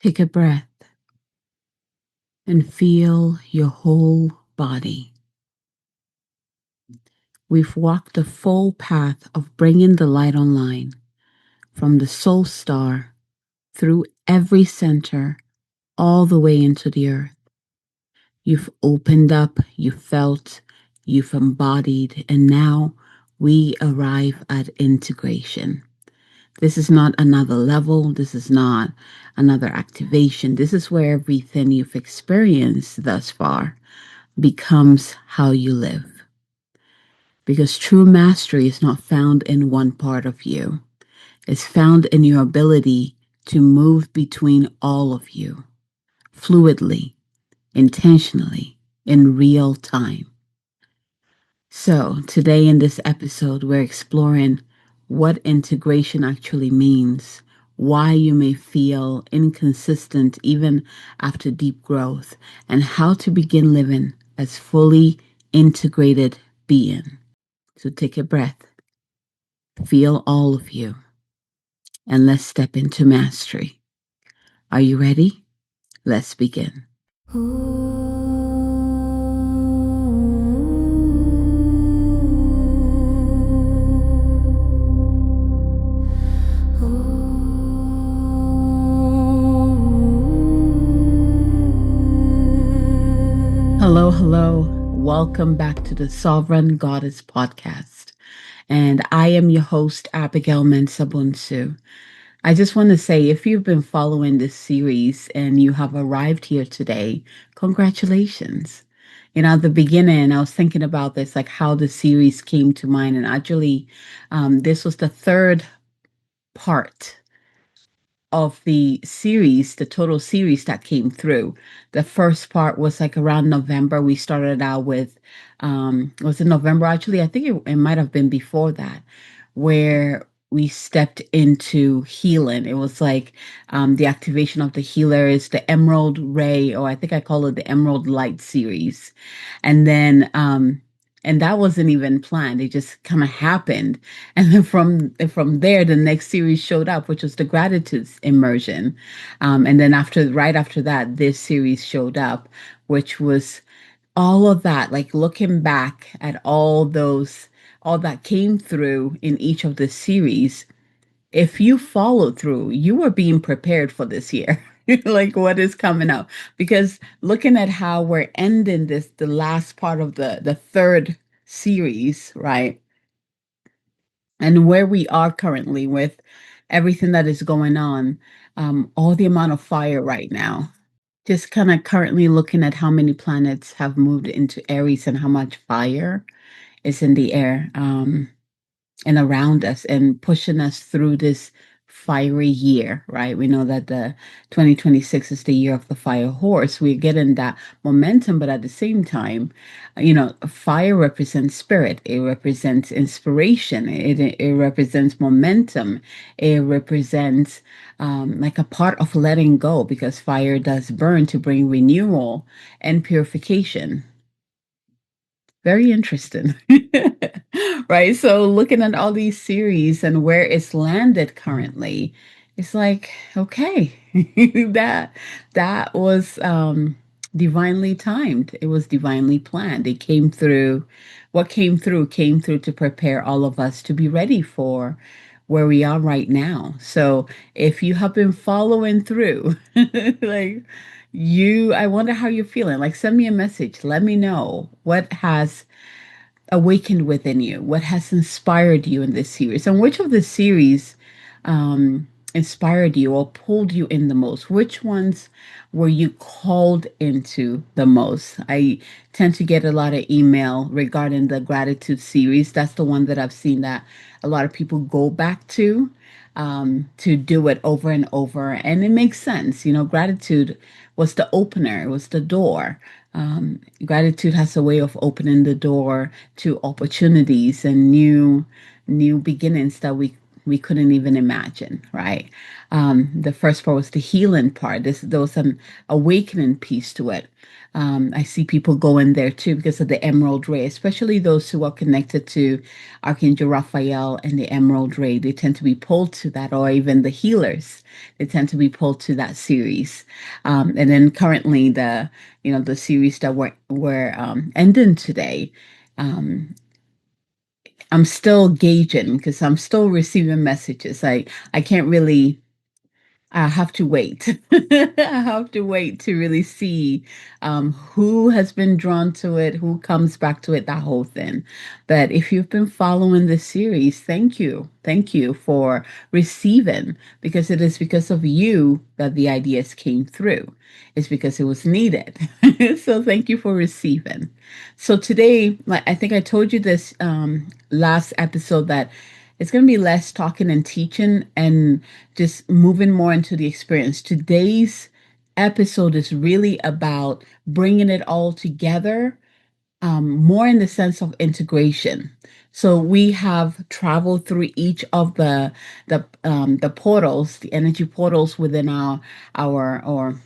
Take a breath and feel your whole body. We've walked the full path of bringing the light online from the soul star through every center all the way into the earth. You've opened up, you felt, you've embodied, and now we arrive at integration. This is not another level. This is not another activation. This is where everything you've experienced thus far becomes how you live. Because true mastery is not found in one part of you, it's found in your ability to move between all of you fluidly, intentionally, in real time. So, today in this episode, we're exploring what integration actually means, why you may feel inconsistent even after deep growth, and how to begin living as fully integrated being. So, take a breath, feel all of you, and let's step into mastery. Are you ready? Let's begin. Hello, hello. Welcome back to the Sovereign Goddess podcast. And I am your host, Abigail Mensah-Bonsu. I just want to say if you've been following this series and you have arrived here today, congratulations. At the beginning, I was thinking about this, like how the series came to mind. And actually, this was the third part of the series, the total series that came through. The first part was like around November. We started out with, was it November? Actually, I think it might have been before that, where we stepped into healing. It was like the activation of the healer is the Emerald Ray, or I think I call it the Emerald Light series. And then and that wasn't even planned. It just kind of happened. And then from there, the next series showed up, which was the gratitude immersion. And then right after that, this series showed up, which was all of that, like looking back at all that came through in each of the series. If you follow through, you are being prepared for this year. Like what is coming up, because looking at how we're ending the last part of the third series, right, and where we are currently with everything that is going on, all the amount of fire right now, just kind of currently looking at how many planets have moved into Aries and how much fire is in the air. And around us and pushing us through this fiery year, right? We know that the 2026 is the year of the fire horse. We're getting that momentum, but at the same time, fire represents spirit. It represents inspiration. It represents momentum. It represents like a part of letting go, because fire does burn to bring renewal and purification. Very interesting. Right? So looking at all these series and where it's landed currently, it's like, okay, that that was divinely timed. It was divinely planned. It came through. What came through to prepare all of us to be ready for where we are right now. So if you have been following through, like I wonder how you're feeling. Like, send me a message. Let me know what has awakened within you, what has inspired you in this series, and which of the series inspired you or pulled you in the most. Which ones were you called into the most? I tend to get a lot of email regarding the gratitude series. That's the one that I've seen that a lot of people go back to do it over and over. And it makes sense. Gratitude was the opener, it was the door. Gratitude has a way of opening the door to opportunities and new beginnings that we we couldn't even imagine, right? The first part was the healing part. There was an awakening piece to it. I see people go in there too because of the emerald ray, especially those who are connected to Archangel Raphael and the emerald ray. They tend to be pulled to that, or even the healers. They tend to be pulled to that series. And then currently the series that we're ending today. Um, I'm still gauging because I'm still receiving messages. I can't really I have to wait. I have to wait to really see who has been drawn to it, who comes back to it, that whole thing. But if you've been following this series, thank you. Thank you for receiving because it is because of you that the ideas came through. It's because it was needed. So thank you for receiving. So today, like I think I told you this last episode that it's going to be less talking and teaching and just moving more into the experience. Today's episode is really about bringing it all together, more in the sense of integration. So we have traveled through each of the portals, the energy portals within our or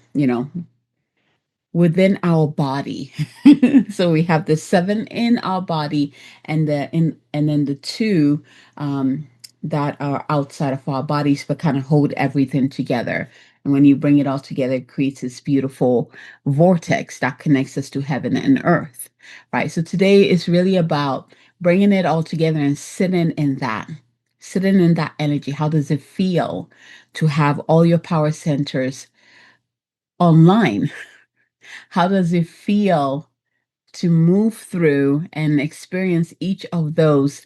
within our body. So we have the seven in our body and then the two that are outside of our bodies but kind of hold everything together. And when you bring it all together, it creates this beautiful vortex that connects us to heaven and earth. Right. So today is really about bringing it all together and sitting in that energy. How does it feel to have all your power centers online? How does it feel to move through and experience each of those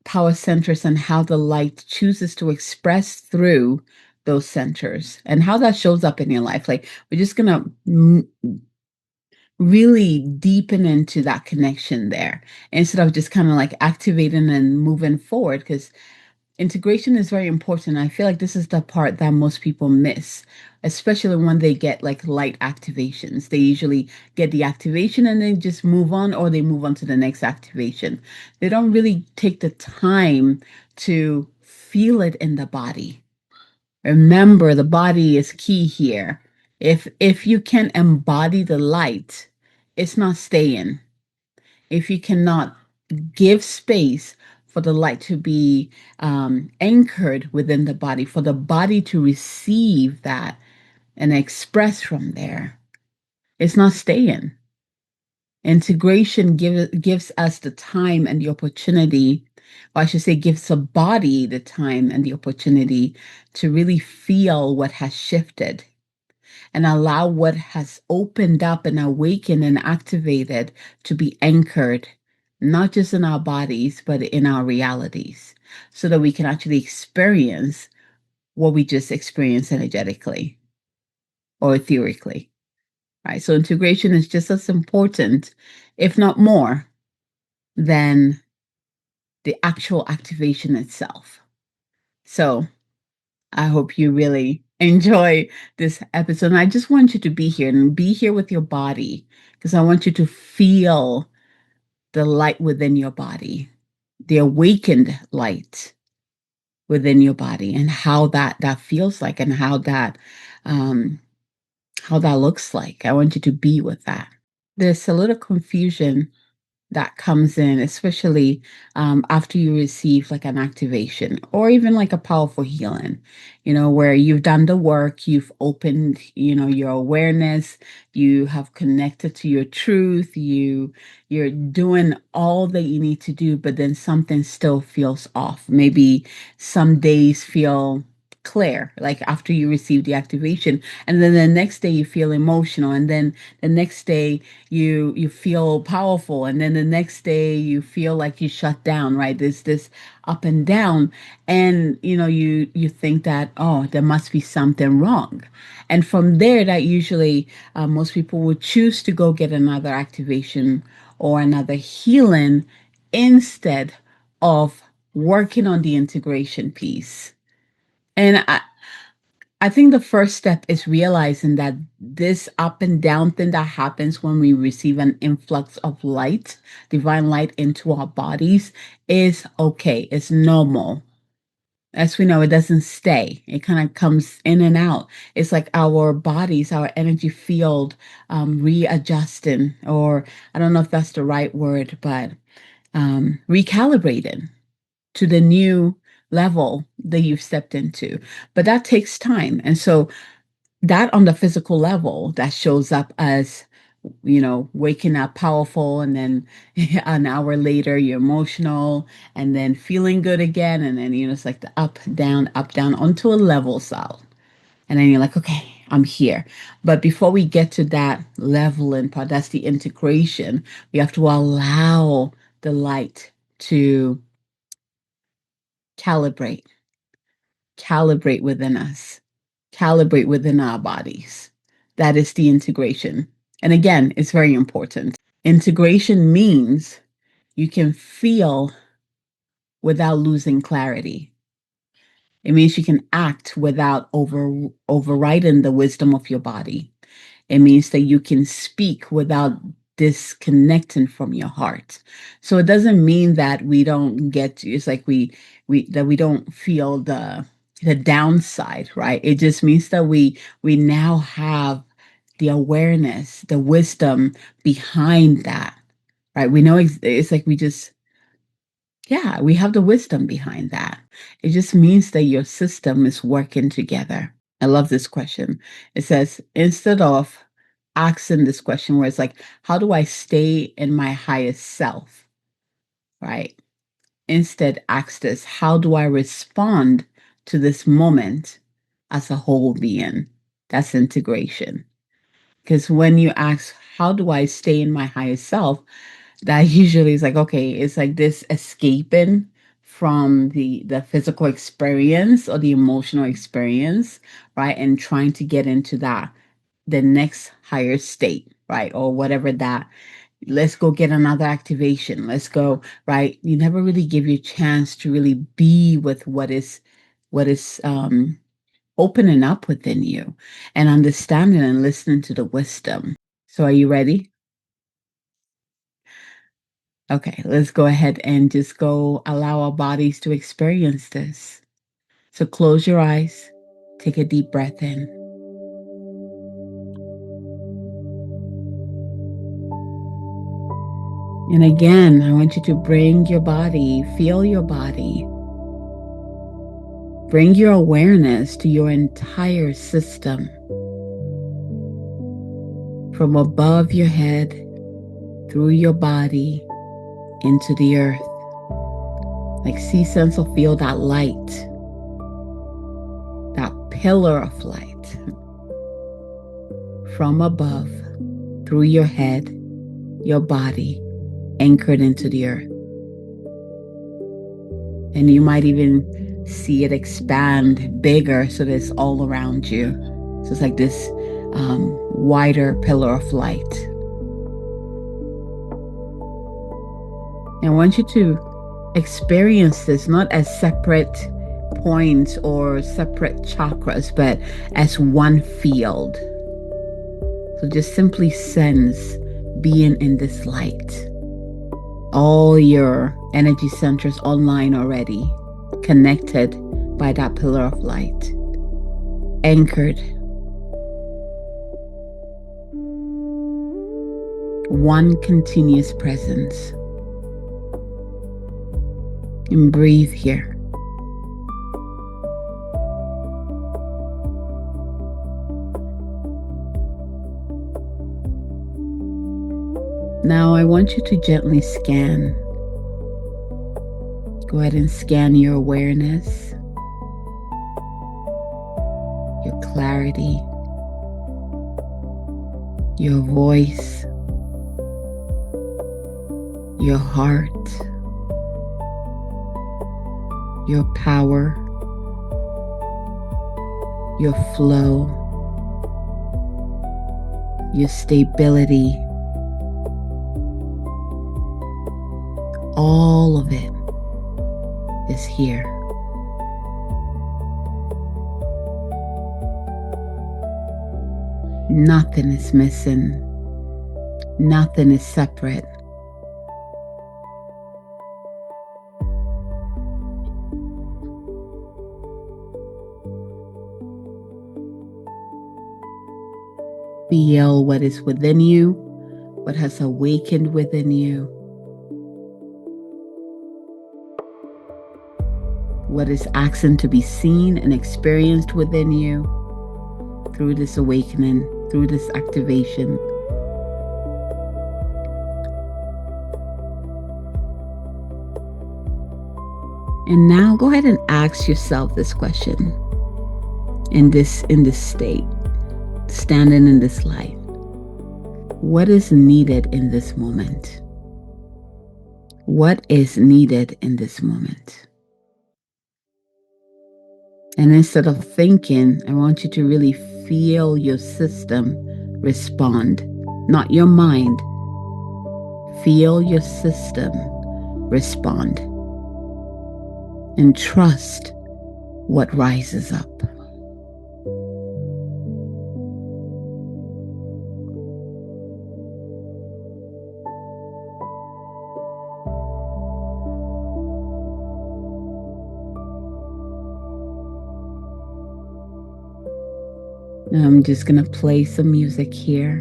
power centers and how the light chooses to express through those centers and how that shows up in your life? Like, we're just going to really deepen into that connection there instead of just kind of like activating and moving forward because integration is very important. I feel like this is the part that most people miss, especially when they get like light activations. They usually get the activation and then just move on, or they move on to the next activation. They don't really take the time to feel it in the body. Remember, the body is key here. If you can embody the light, it's not staying. If you cannot give space for the light to be anchored within the body, for the body to receive that and express from there. It's not staying. Integration gives us the time and the opportunity, or I should say, gives the body the time and the opportunity to really feel what has shifted and allow what has opened up and awakened and activated to be anchored, not just in our bodies, but in our realities, so that we can actually experience what we just experienced energetically or etherically. Right. So integration is just as important, if not more, than the actual activation itself. So I hope you really enjoy this episode. And I just want you to be here and be here with your body because I want you to feel the light within your body, the awakened light within your body, and how that feels like, and um, how that looks like. I want you to be with that. There's a little confusion that comes in, especially after you receive like an activation or even like a powerful healing, where you've done the work, you've opened, your awareness, you have connected to your truth, you're doing all that you need to do, but then something still feels off. Maybe some days feel clear, like after you receive the activation, and then the next day you feel emotional, and then the next day you feel powerful, and then the next day you feel like you shut down, right? There's this up and down, and you think that, oh, there must be something wrong, and from there that usually most people would choose to go get another activation or another healing instead of working on the integration piece. And I think the first step is realizing that this up and down thing that happens when we receive an influx of light, divine light into our bodies, is okay. It's normal. as we know, it doesn't stay. It kind of comes in and out. It's like our bodies, our energy field, readjusting, or I don't know if that's the right word, but recalibrating to the new level that you've stepped into. But that takes time. And so that on the physical level, that shows up as, waking up powerful, and then an hour later you're emotional, and then feeling good again, and then it's like the up down onto a level cell, and then you're like, okay, I'm here. But before we get to that leveling part, that's the integration. We have to allow the light to calibrate, calibrate within us, calibrate within our bodies. That is the integration. And again, it's very important. Integration means you can feel without losing clarity. It means you can act without overriding the wisdom of your body. It means that you can speak without disconnecting from your heart. So it doesn't mean that we don't get to, it's like we that we don't feel the downside, right? It just means that we now have the awareness, the wisdom behind that, right? We know it's like we just, yeah, we have the wisdom behind that. It just means that your system is working together. I love this question. It says, instead of asking this question where it's like, how do I stay in my highest self? Right? Instead, ask this, how do I respond to this moment as a whole being? That's integration. Because when you ask, how do I stay in my highest self? That usually is like, okay, it's like this escaping from the physical experience or the emotional experience, right? And trying to get into that the next higher state, right? Or whatever that, let's go get another activation. Let's go, right? You never really give you a chance to really be with what is opening up within you and understanding and listening to the wisdom. So are you ready? Okay, let's go ahead and just go allow our bodies to experience this. So close your eyes, take a deep breath in. And again, I want you to bring your body, feel your body. Bring your awareness to your entire system. From above your head, through your body, into the earth. Like see, sense, or feel that light, that pillar of light from above, through your head, your body, anchored into the earth. And you might even see it expand bigger so that it's all around you. So it's like this wider pillar of light. And I want you to experience this not as separate points or separate chakras, but as one field. So just simply sense being in this light. All your energy centers online already, connected by that pillar of light, anchored. One continuous presence. And breathe here. Now I want you to gently scan. Go ahead and scan your awareness, your clarity, your voice, your heart, your power, your flow, your stability. All of it is here. Nothing is missing. Nothing is separate. Feel what is within you, what has awakened within you, what is asking to be seen and experienced within you through this awakening, through this activation. And now go ahead and ask yourself this question in this state, standing in this light. What is needed in this moment? What is needed in this moment? And instead of thinking, I want you to really feel your system respond, not your mind. Feel your system respond. And trust what rises up. I'm just going to play some music here.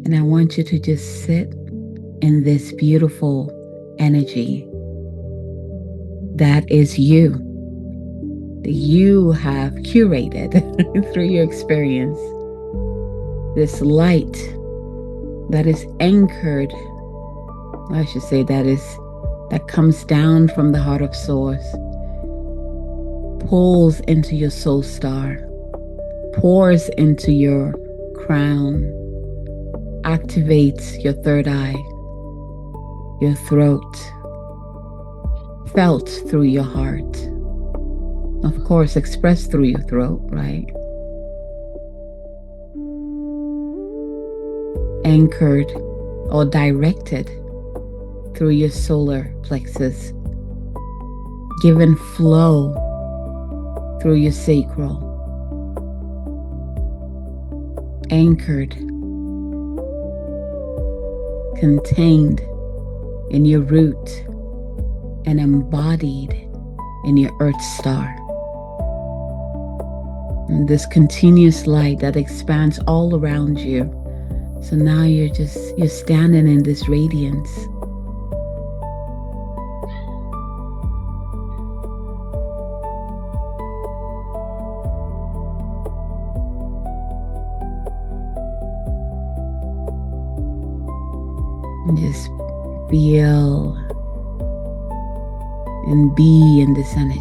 And I want you to just sit in this beautiful energy that is you, that you have curated through your experience. This light that is anchored, I should say, that comes down from the heart of source, pulls into your soul star, pours into your crown, activates your third eye, your throat, felt through your heart, of course, expressed through your throat, right? Anchored or directed through your solar plexus, given flow through your sacral, anchored, contained in your root, and embodied in your earth star. And this continuous light that expands all around you. So now you're standing in this radiance. And just feel and be in this energy.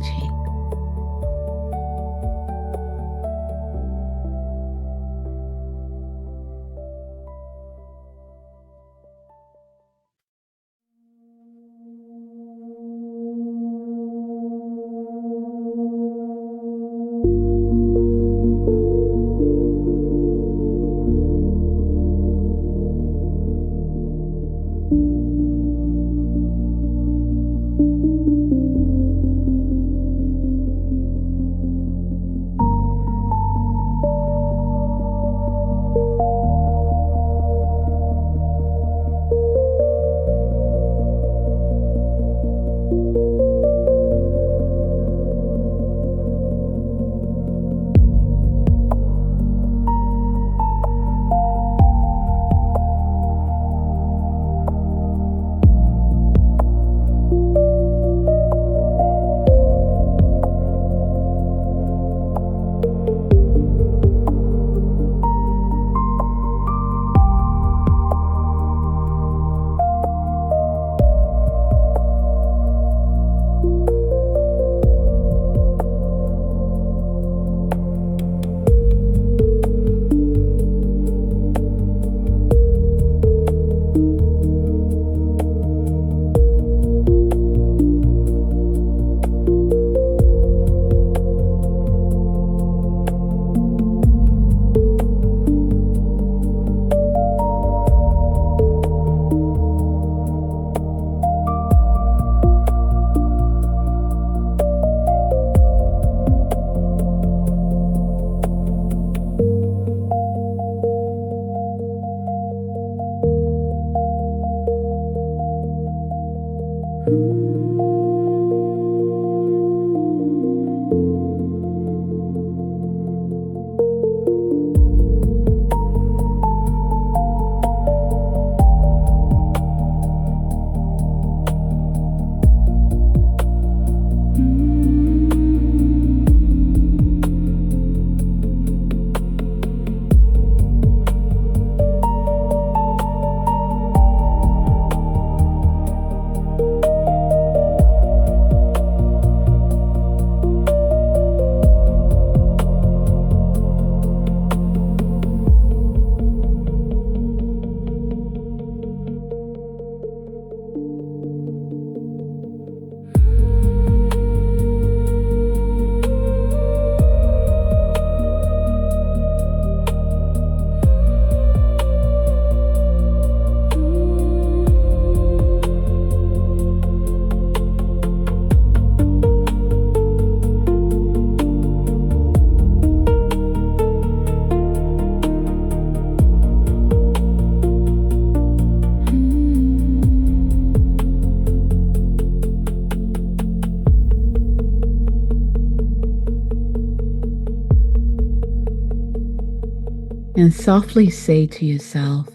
And softly say to yourself,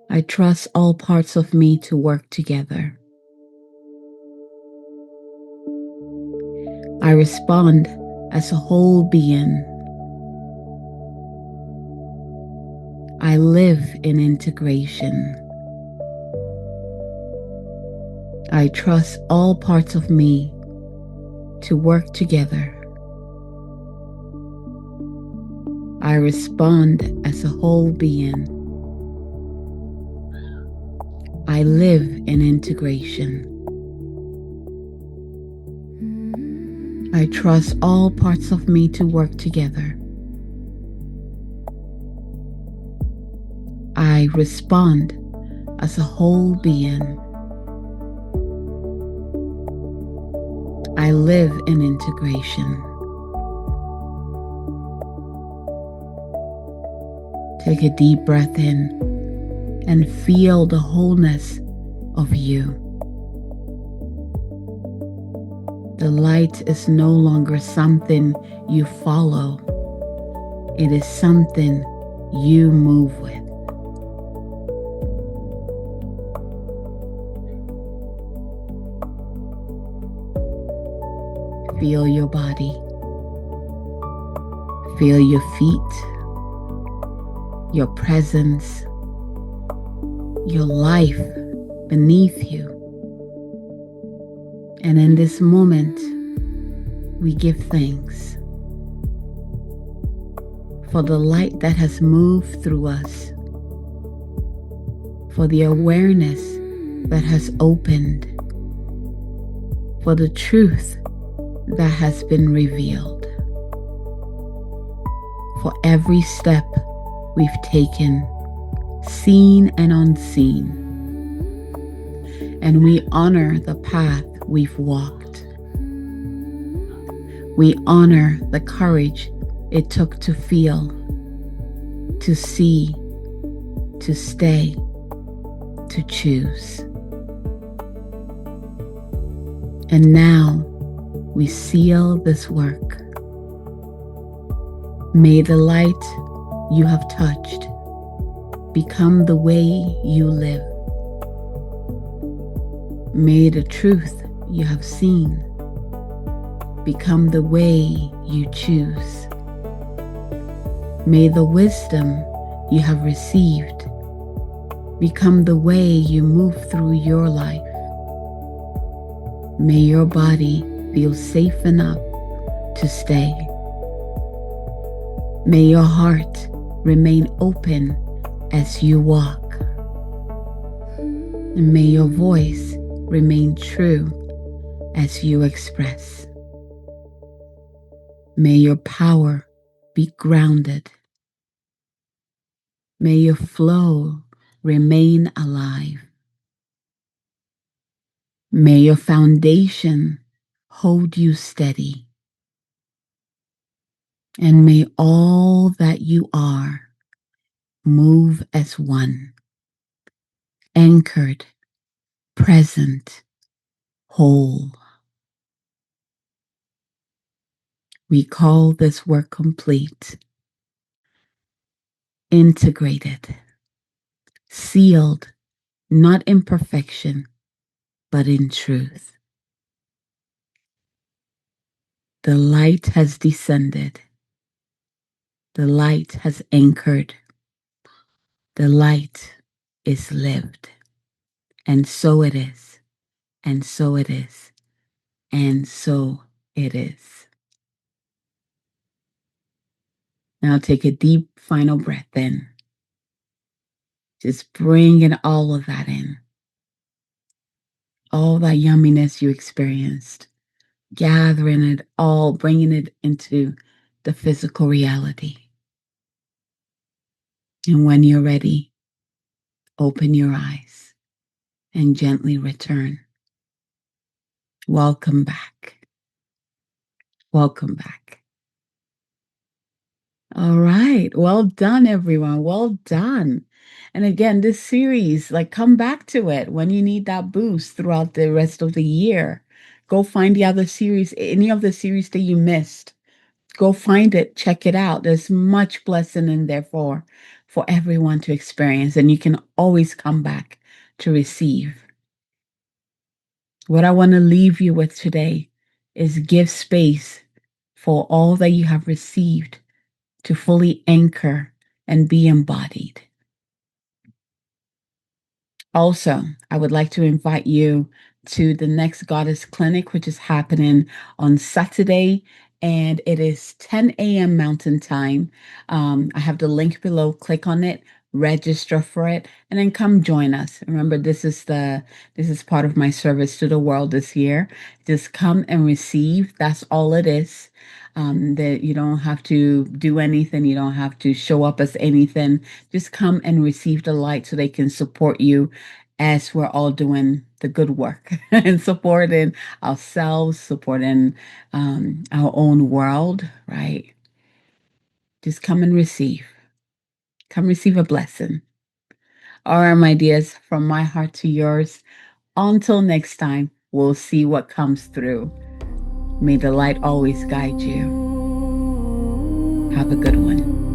I trust all parts of me to work together. I respond as a whole being. I live in integration. I trust all parts of me to work together. I respond as a whole being. I live in integration. I trust all parts of me to work together. I respond as a whole being. I live in integration. Take a deep breath in and feel the wholeness of you. The light is no longer something you follow. It is something you move with. Feel your body. Feel your feet, your presence, your life beneath you. And in this moment, we give thanks for the light that has moved through us, for the awareness that has opened, for the truth that has been revealed, for every step we've taken, seen and unseen. And we honor the path we've walked. We honor the courage it took to feel, to see, to stay, to choose. And now we seal this work. May the light you have touched become the way you live. May the truth you have seen become the way you choose. May the wisdom you have received become the way you move through your life. May your body feel safe enough to stay. May your heart remain open as you walk. And may your voice remain true as you express. May your power be grounded. May your flow remain alive. May your foundation hold you steady. And may all that you are move as one, anchored, present, whole. We call this work complete, integrated, sealed, not in perfection, but in truth. The light has descended. The light has anchored. The light is lived. And so it is. And so it is. And so it is. Now take a deep final breath in. Just bringing all of that in. All that yumminess you experienced. Gathering it all, bringing it into the physical reality. And when you're ready, open your eyes and gently return. Welcome back. Welcome back. All right. Well done, everyone. Well done. And again, this series, come back to it when you need that boost throughout the rest of the year. Go find the other series, any of the series that you missed. Go find it, check it out. There's much blessing in there for everyone to experience, and you can always come back to receive. What I want to leave you with today is give space for all that you have received to fully anchor and be embodied. Also, I would like to invite you to the next Goddess Clinic, which is happening on Saturday, and it is 10 a.m. Mountain Time. I have the link below. Click on it, register for it, and then come join us. Remember, this is part of my service to the world this year. Just come and receive. That's all it is. That you don't have to do anything. You don't have to show up as anything. Just come and receive the light so they can support you as we're all doing the good work and supporting ourselves, supporting our own world, right? Just come and receive. Come receive a blessing. All right, my dears, from my heart to yours. Until next time, we'll see what comes through. May the light always guide you. Have a good one.